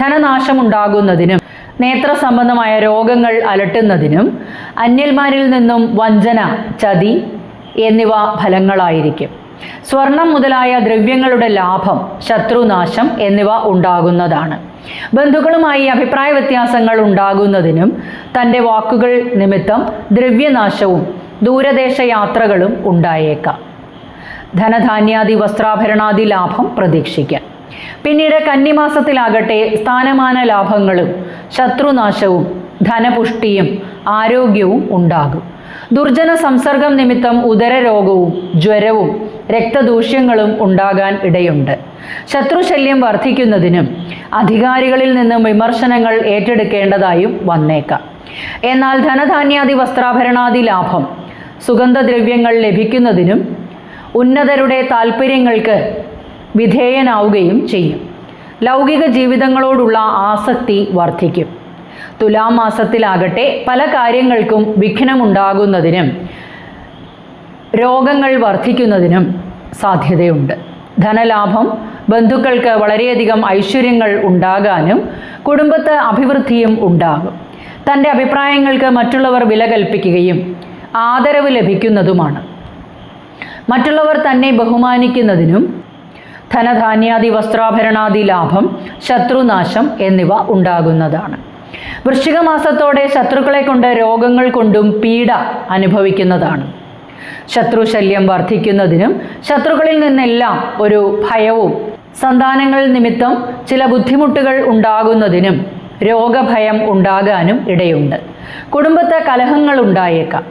ധനനാശമുണ്ടാകുന്നതിനും നേത്രസംബന്ധമായ രോഗങ്ങൾ അലട്ടുന്നതിനും അന്യന്മാരിൽ നിന്നും വഞ്ചന, ചതി എന്നിവ ഫലങ്ങളായിരിക്കും. സ്വർണം മുതലായ ദ്രവ്യങ്ങളുടെ ലാഭം, ശത്രുനാശം എന്നിവ ഉണ്ടാകുന്നതാണ്. ബന്ധുക്കളുമായി അഭിപ്രായ വ്യത്യാസങ്ങൾ ഉണ്ടാകുന്നതിനും തൻ്റെ വാക്കുകൾ നിമിത്തം ദ്രവ്യനാശവും ദൂരദേശ യാത്രകളും ഉണ്ടായേക്കാം. ധനധാന്യാദി വസ്ത്രാഭരണാദി ലാഭം പ്രതീക്ഷിക്കാം. പിന്നീട് കന്നിമാസത്തിലാകട്ടെ സ്ഥാനമാന ലാഭങ്ങളും ശത്രുനാശവും ധനപുഷ്ടിയും ആരോഗ്യവും ഉണ്ടാകും. ദുർജന സംസർഗം നിമിത്തം ഉദരരോഗവും ജ്വരവും രക്തദൂഷ്യങ്ങളും ഉണ്ടാകാൻ ഇടയുണ്ട്. ശത്രുശല്യം വർദ്ധിക്കുന്നതിനും അധികാരികളിൽ നിന്നും വിമർശനങ്ങൾ ഏറ്റെടുക്കേണ്ടതായും വന്നേക്കാം. എന്നാൽ ധനധാന്യാദി വസ്ത്രാഭരണാദി ലാഭം, സുഗന്ധദ്രവ്യങ്ങൾ ലഭിക്കുന്നതിനും ഉന്നതരുടെ താൽപ്പര്യങ്ങൾക്ക് വിധേയനാവുകയും ചെയ്യും. ലൗകിക ജീവിതങ്ങളോടുള്ള ആസക്തി വർദ്ധിക്കും. തുലാം മാസത്തിലാകട്ടെ പല കാര്യങ്ങൾക്കും വിഘ്നമുണ്ടാകുന്നതിനും രോഗങ്ങൾ വർദ്ധിക്കുന്നതിനും സാധ്യതയുണ്ട്. ധനലാഭം, ബന്ധുക്കൾക്ക് വളരെയധികം ഐശ്വര്യങ്ങൾ ഉണ്ടാകാനും കുടുംബത്ത് അഭിവൃദ്ധിയും ഉണ്ടാകും. തൻ്റെ അഭിപ്രായങ്ങൾക്ക് മറ്റുള്ളവർ വില കൽപ്പിക്കുകയും ആദരവ് ലഭിക്കുന്നതുമാണ്. മറ്റുള്ളവർ തന്നെ ബഹുമാനിക്കുന്നതിനും ധനധാന്യാദി വസ്ത്രാഭരണാദി ലാഭം, ശത്രുനാശം എന്നിവ ഉണ്ടാകുന്നതാണ്. വൃശ്ചിക മാസത്തോടെ ശത്രുക്കളെ കൊണ്ട് രോഗങ്ങൾ കൊണ്ടും പീഡ അനുഭവിക്കുന്നതാണ്. ശത്രുശല്യം വർദ്ധിക്കുന്നതിനും ശത്രുക്കളിൽ നിന്നെല്ലാം ഒരു ഭയവും, സന്താനങ്ങൾ നിമിത്തം ചില ബുദ്ധിമുട്ടുകൾ ഉണ്ടാകുന്നതിനും രോഗഭയം ഉണ്ടാകാനും ഇടയുണ്ട്. കുടുംബത്തെ കലഹങ്ങൾ ഉണ്ടായേക്കാം.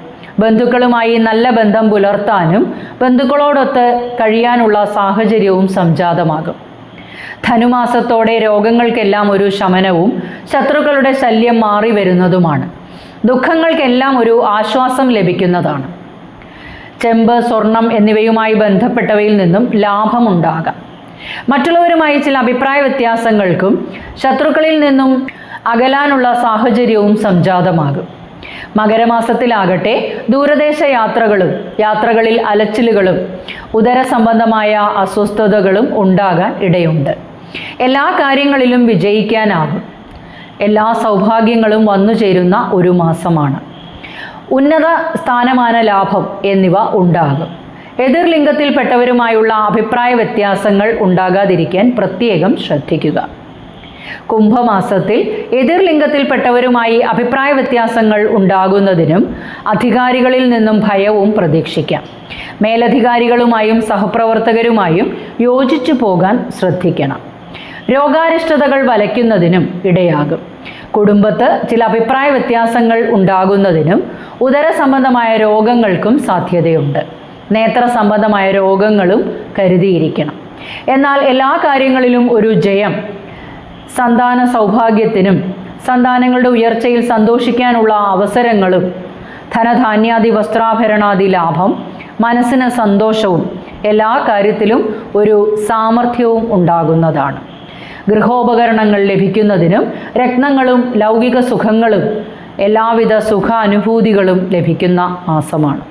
ബന്ധുക്കളുമായി നല്ല ബന്ധം പുലർത്താനും ബന്ധുക്കളോടൊത്ത് കഴിയാനുള്ള സാഹചര്യവും സംജാതമാകും. ധനുമാസത്തോടെ രോഗങ്ങൾക്കെല്ലാം ഒരു ശമനവും ശത്രുക്കളുടെ ശല്യം മാറി വരുന്നതുമാണ്. ദുഃഖങ്ങൾക്കെല്ലാം ഒരു ആശ്വാസം ലഭിക്കുന്നതാണ്. ചെമ്പ്, സ്വർണം എന്നിവയുമായി ബന്ധപ്പെട്ടവയിൽ നിന്നും ലാഭമുണ്ടാകാം. മറ്റുള്ളവരുമായി ചില അഭിപ്രായ വ്യത്യാസങ്ങൾക്കും ശത്രുക്കളിൽ നിന്നും അകലാനുള്ള സാഹചര്യവും സംജാതമാകും. മകരമാസത്തിലാകട്ടെ ദൂരദേശ യാത്രകളിൽ അലച്ചിലുകളും ഉദര സംബന്ധമായ അസ്വസ്ഥതകളും ഉണ്ടാകാൻ ഇടയുണ്ട്. എല്ലാ കാര്യങ്ങളിലും വിജയിക്കാനാകും. എല്ലാ സൗഭാഗ്യങ്ങളും വന്നു ചേരുന്ന ഒരു മാസമാണ്. ഉന്നത സ്ഥാനമാന ലാഭം എന്നിവ ഉണ്ടാകും. എതിർലിംഗത്തിൽപ്പെട്ടവരുമായുള്ള അഭിപ്രായ വ്യത്യാസങ്ങൾ ഉണ്ടാകാതിരിക്കാൻ പ്രത്യേകം ശ്രദ്ധിക്കുക. കുംഭമാസത്തിൽ എതിർലിംഗത്തിൽപ്പെട്ടവരുമായി അഭിപ്രായ വ്യത്യാസങ്ങൾ ഉണ്ടാകുന്നതിനും അധികാരികളിൽ നിന്നും ഭയവും പ്രതീക്ഷിക്കാം. മേലധികാരികളുമായും സഹപ്രവർത്തകരുമായും യോജിച്ചു പോകാൻ ശ്രദ്ധിക്കണം. രോഗാരിഷ്ടതകൾ വലയ്ക്കുന്നതിനും ഇടയാകും. കുടുംബത്ത് ചില അഭിപ്രായ വ്യത്യാസങ്ങൾ ഉണ്ടാകുന്നതിനും ഉദര സംബന്ധമായ രോഗങ്ങൾക്കും സാധ്യതയുണ്ട്. നേത്ര സംബന്ധമായ രോഗങ്ങളും കരുതിയിരിക്കണം. എന്നാൽ എല്ലാ കാര്യങ്ങളിലും ഒരു ജയം, സന്താന സൗഭാഗ്യത്തിനും സന്താനങ്ങളുടെ ഉയർച്ചയിൽ സന്തോഷിക്കാനുള്ള അവസരങ്ങളും ധനധാന്യാദി വസ്ത്രാഭരണാദി ലാഭം, മനസ്സിന് സന്തോഷവും എല്ലാ കാര്യത്തിലും ഒരു സാമർഥ്യവും ഉണ്ടാകുന്നതാണ്. ഗൃഹോപകരണങ്ങൾ ലഭിക്കുന്നതിനും രത്നങ്ങളും ലൗകിക സുഖങ്ങളും എല്ലാവിധ സുഖാനുഭൂതികളും ലഭിക്കുന്ന മാസമാണ്.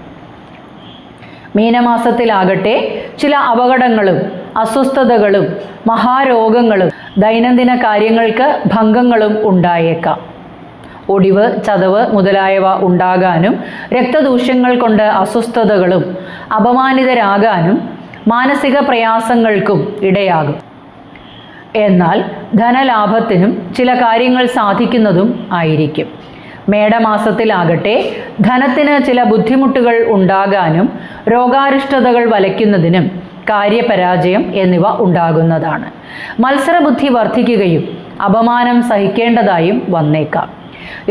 മീനമാസത്തിലാകട്ടെ ചില അപകടങ്ങളും അസ്വസ്ഥതകളും മഹാരോഗങ്ങളും ദൈനംദിന കാര്യങ്ങൾക്ക് ഭംഗങ്ങളും ഉണ്ടായേക്കാം. ഒടിവ്, ചതവ് മുതലായവ ഉണ്ടാകാനും രക്തദൂഷ്യങ്ങൾ കൊണ്ട് അസ്വസ്ഥതകളും അപമാനിതരാകാനും മാനസിക പ്രയാസങ്ങൾക്കും ഇടയാകും. എന്നാൽ ധനലാഭത്തിനും ചില കാര്യങ്ങൾ സാധിക്കുന്നതും ആയിരിക്കും. മേടമാസത്തിലാകട്ടെ ധനത്തിന് ചില ബുദ്ധിമുട്ടുകൾ ഉണ്ടാകാനും രോഗാരിഷ്ടതകൾ വലയ്ക്കുന്നതിനും കാര്യപരാജയം എന്നിവ ഉണ്ടാകുന്നതാണ്. മത്സരബുദ്ധി വർദ്ധിക്കുകയും അപമാനം സഹിക്കേണ്ടതായും വന്നേക്കാം.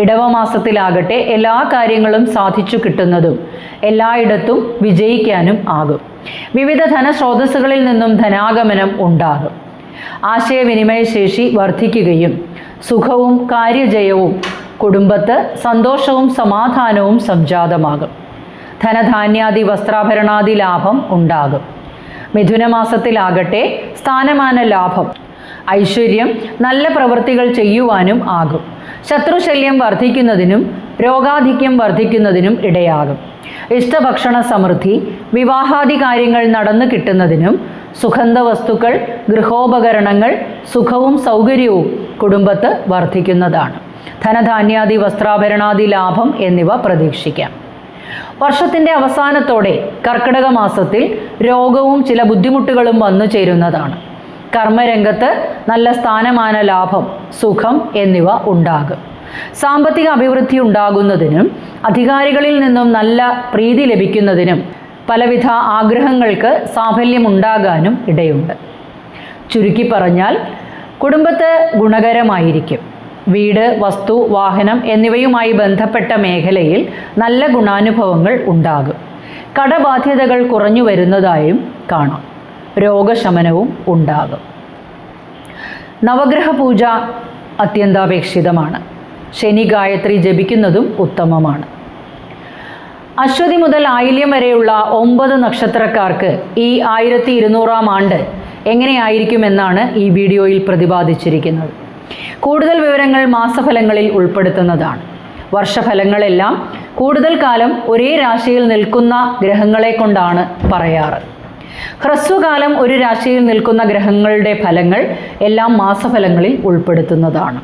ഇടവമാസത്തിലാകട്ടെ എല്ലാ കാര്യങ്ങളും സാധിച്ചു കിട്ടുന്നതും എല്ലായിടത്തും വിജയിക്കാനും ആകും. വിവിധ ധനസ്രോതസ്സുകളിൽ നിന്നും ധനാഗമനം ഉണ്ടാകും. ആശയവിനിമയ ശേഷി വർദ്ധിക്കുകയും സുഖവും കാര്യജയവും കുടുംബത്ത് സന്തോഷവും സമാധാനവും സംജാതമാകും. ധനധാന്യാദി വസ്ത്രാഭരണാദി ലാഭം ഉണ്ടാകും. മിഥുനമാസത്തിലാകട്ടെ സ്ഥാനമാന ലാഭം, ഐശ്വര്യം, നല്ല പ്രവൃത്തികൾ ചെയ്യുവാനും ആകും. ശത്രുശല്യം വർദ്ധിക്കുന്നതിനും രോഗാധിക്യം വർദ്ധിക്കുന്നതിനും ഇടയാകും. ഇഷ്ടഭക്ഷണ സമൃദ്ധി, വിവാഹാദി കാര്യങ്ങൾ നടന്നു കിട്ടുന്നതിനും സുഗന്ധവസ്തുക്കൾ, ഗൃഹോപകരണങ്ങൾ, സുഖവും സൗകര്യവും കുടുംബത്ത് വർദ്ധിക്കുന്നതാണ്. ധനധാന്യാദി വസ്ത്രാഭരണാദി ലാഭം എന്നിവ പ്രതീക്ഷിക്കാം. വർഷത്തിൻ്റെ അവസാനത്തോടെ കർക്കിടക മാസത്തിൽ രോഗവും ചില ബുദ്ധിമുട്ടുകളും വന്നു ചേരുന്നതാണ്. കർമ്മരംഗത്ത് നല്ല സ്ഥാനമാന ലാഭം, സുഖം എന്നിവ ഉണ്ടാകും. സാമ്പത്തിക അഭിവൃദ്ധി ഉണ്ടാകുന്നതിനും അധികാരികളിൽ നിന്നും നല്ല പ്രീതി ലഭിക്കുന്നതിനും പലവിധ ആഗ്രഹങ്ങൾക്ക് സാഫല്യമുണ്ടാകാനും ഇടയുണ്ട്. ചുരുക്കി പറഞ്ഞാൽ കുടുംബത്ത് ഗുണകരമായിരിക്കും. വീട്, വസ്തു, വാഹനം എന്നിവയുമായി ബന്ധപ്പെട്ട മേഖലയിൽ നല്ല ഗുണാനുഭവങ്ങൾ ഉണ്ടാകും. കടബാധ്യതകൾ കുറഞ്ഞു വരുന്നതായും കാണാം. രോഗശമനവും ഉണ്ടാകും. നവഗ്രഹ പൂജ അത്യന്താപേക്ഷിതമാണ്. ശനി ഗായത്രി ജപിക്കുന്നതും ഉത്തമമാണ്. അശ്വതി മുതൽ ആയില്യം വരെയുള്ള 9 നക്ഷത്രക്കാർക്ക് ഈ 1200-ാം ആണ്ട് എങ്ങനെയായിരിക്കുമെന്നാണ് ഈ വീഡിയോയിൽ പ്രതിപാദിച്ചിരിക്കുന്നത്. കൂടുതൽ വിവരങ്ങൾ മാസഫലങ്ങളിൽ ഉൾപ്പെടുത്തുന്നതാണ്. വർഷഫലങ്ങളെല്ലാം കൂടുതൽ കാലം ഒരേ രാശിയിൽ നിൽക്കുന്ന ഗ്രഹങ്ങളെ കൊണ്ടാണ് പറയാറ്. ഹ്രസ്വകാലം ഒരു രാശിയിൽ നിൽക്കുന്ന ഗ്രഹങ്ങളുടെ ഫലങ്ങൾ എല്ലാം മാസഫലങ്ങളിൽ ഉൾപ്പെടുത്തുന്നതാണ്.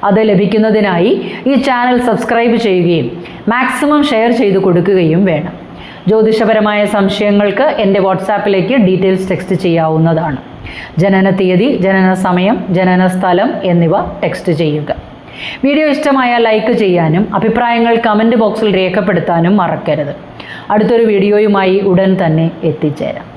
അത് ലഭിക്കുന്നതിനായി ഈ ചാനൽ സബ്സ്ക്രൈബ് ചെയ്യുകയും മാക്സിമം ഷെയർ ചെയ്തു കൊടുക്കുകയും വേണം. ജ്യോതിഷപരമായ സംശയങ്ങൾക്ക് എൻ്റെ വാട്സാപ്പിലേക്ക് ഡീറ്റെയിൽസ് ടെക്സ്റ്റ് ചെയ്യാവുന്നതാണ്. ജനന തീയതി, ജനന സമയം, ജനന സ്ഥലം എന്നിവ ടെക്സ്റ്റ് ചെയ്യുക. വീഡിയോ ഇഷ്ടമായാൽ ലൈക്ക് ചെയ്യാനും അഭിപ്രായങ്ങൾ കമൻറ്റ് ബോക്സിൽ രേഖപ്പെടുത്താനും മറക്കരുത്. അടുത്തൊരു വീഡിയോയുമായി ഉടൻ തന്നെ എത്തിച്ചേരാം.